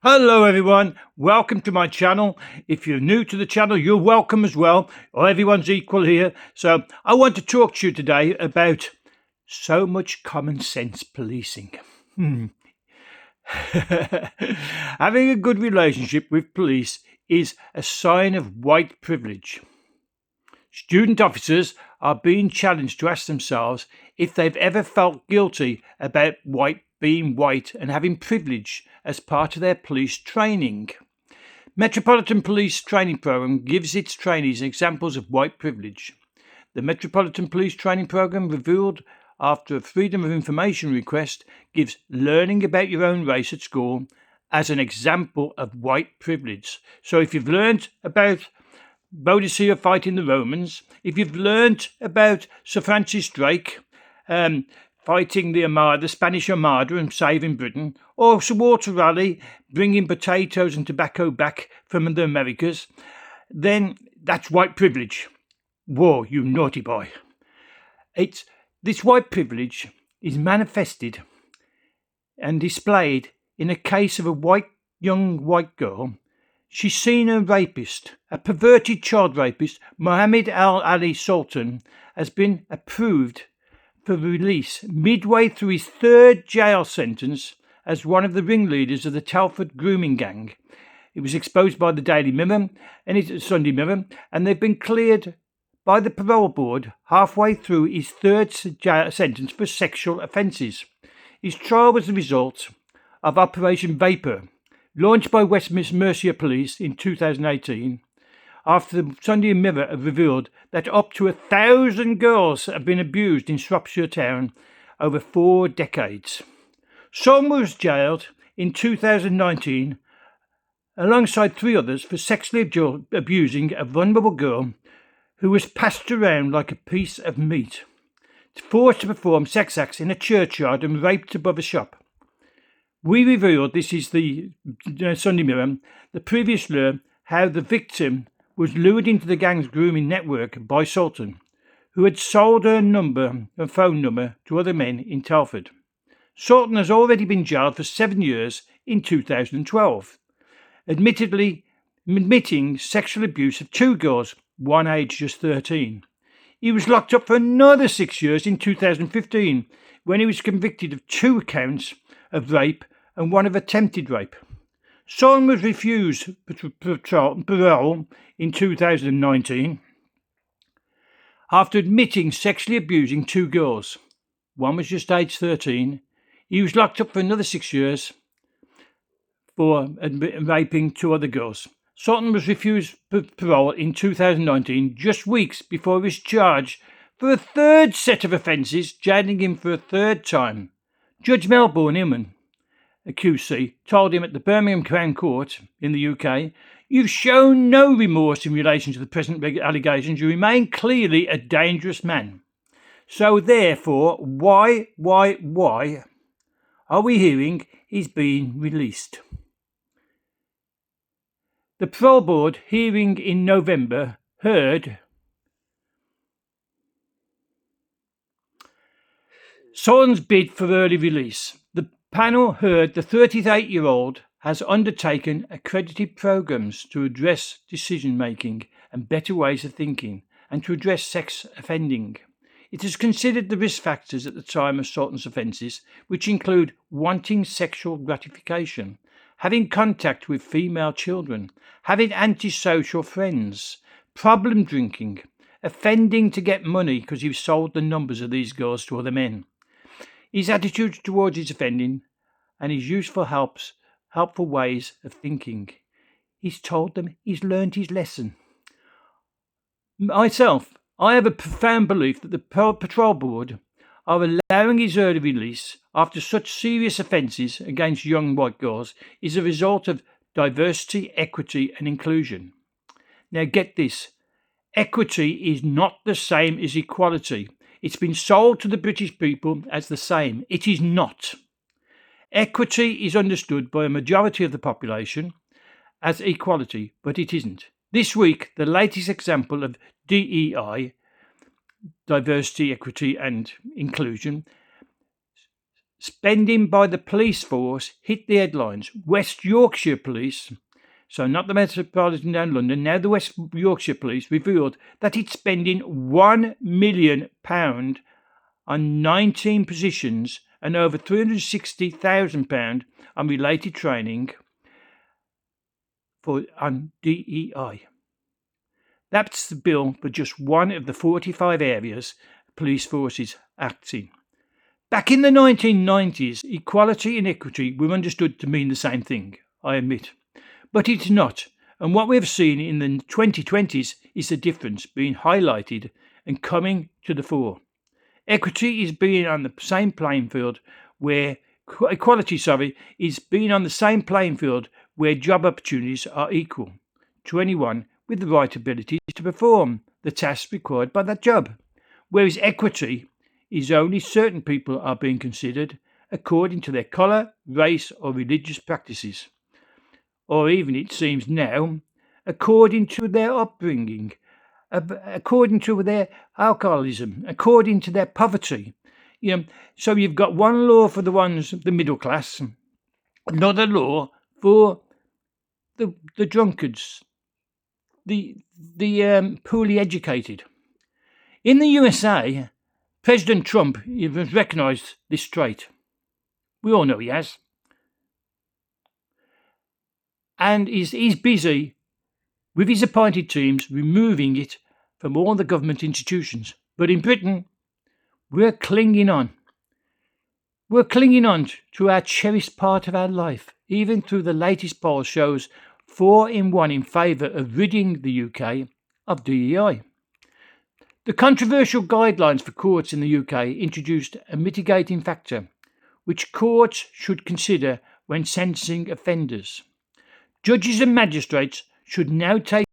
Hello everyone, welcome to my channel. If you're new to the channel, you're welcome as well. Everyone's equal here. So I want to talk to you today about so much common sense policing. Having a good relationship with police is a sign of white privilege. Student officers are being challenged to ask themselves if they've ever felt guilty about being white and having privilege as part of their police training. Metropolitan Police Training Program gives its trainees examples of white privilege. The Metropolitan Police Training Program, revealed after a Freedom of Information request, gives learning about your own race at school as an example of white privilege. So if you've learned about Boadicea fighting the Romans, if you've learnt about Sir Francis Drake fighting the Spanish Armada and saving Britain, or Sir Walter Raleigh bringing potatoes and tobacco back from the Americas, then that's white privilege. Whoa, you naughty boy. This white privilege is manifested and displayed in a case of a young white girl. She's seen a rapist, a perverted child rapist, Mohammed Ali Sultan, has been approved for release midway through his third jail sentence as one of the ringleaders of the Telford grooming gang. It was exposed by the Daily Mirror and its Sunday Mirror, and they've been cleared by the parole board halfway through his third jail sentence for sexual offences. His trial was the result of Operation Vapor, launched by West Mercia Police in 2018, after the Sunday Mirror have revealed that up to 1,000 girls have been abused in Shropshire Town over 4 decades. Son was jailed in 2019 alongside 3 others for sexually abusing a vulnerable girl who was passed around like a piece of meat, forced to perform sex acts in a churchyard and raped above a shop. We revealed, this is the Sunday Mirror, the previous lure, how the victim was lured into the gang's grooming network by Sultan, who had sold her phone number to other men in Telford. Sultan has already been jailed for 7 years in 2012, admitting sexual abuse of 2 girls, one aged just 13. He was locked up for another 6 years in 2015, when he was convicted of 2 counts of rape and 1 of attempted rape. Son was refused parole in 2019 after admitting sexually abusing 2 girls. One was just aged 13. He was locked up for another 6 years for raping 2 other girls. Sultan was refused parole in 2019, just weeks before he was charged for a 3rd set of offences, jailing him for a 3rd time. Judge Melbourne Inman, a QC, told him at the Birmingham Crown Court in the UK, "You've shown no remorse in relation to the present allegations. You remain clearly a dangerous man." So therefore, why are we hearing he's being released? The parole board hearing in November heard Son's bid for early release. The panel heard the 38-year-old has undertaken accredited programs to address decision-making and better ways of thinking, and to address sex offending. It has considered the risk factors at the time of Sultan's offences, which include wanting sexual gratification, having contact with female children, having antisocial friends, problem drinking, offending to get money because he sold the numbers of these girls to other men, his attitude towards his offending, and his helpful ways of thinking. He's told them he's learned his lesson. Myself, I have a profound belief that the patrol board are allowing his early release after such serious offences against young white girls is a result of diversity, equity and inclusion. Now get this, equity is not the same as equality. It's been sold to the British people as the same. It is not. Equity is understood by a majority of the population as equality, but it isn't. This week, the latest example of DEI, diversity, equity and inclusion, Spending by the police force hit the headlines. West Yorkshire Police, so not the Metropolitan down London, now the West Yorkshire Police revealed that it's spending £1 million on 19 positions and over £360,000 on related training on DEI. That's the bill for just one of the 45 areas police forces act in. Back in the 1990s, equality and equity were understood to mean the same thing, I admit. But it's not, and what we've seen in the 2020s is the difference being highlighted and coming to the fore. Equity is being on the same playing field where equality, is being on the same playing field where job opportunities are equal to anyone with the right abilities to perform the tasks required by that job. Whereas equity is only certain people are being considered according to their colour, race or religious practices. Or even, it seems now, according to their upbringing, according to their alcoholism, according to their poverty. So you've got one law for the middle class, another law for the drunkards, the poorly educated. In the USA, President Trump has recognised this trait. We all know he has. And he's busy with his appointed teams removing it from all the government institutions. But in Britain, we're clinging on. We're clinging on to our cherished part of our life, even through the latest poll shows 4 in 1 in favour of ridding the UK of DEI. The controversial guidelines for courts in the UK introduced a mitigating factor, which courts should consider when sentencing offenders. Judges and magistrates should now take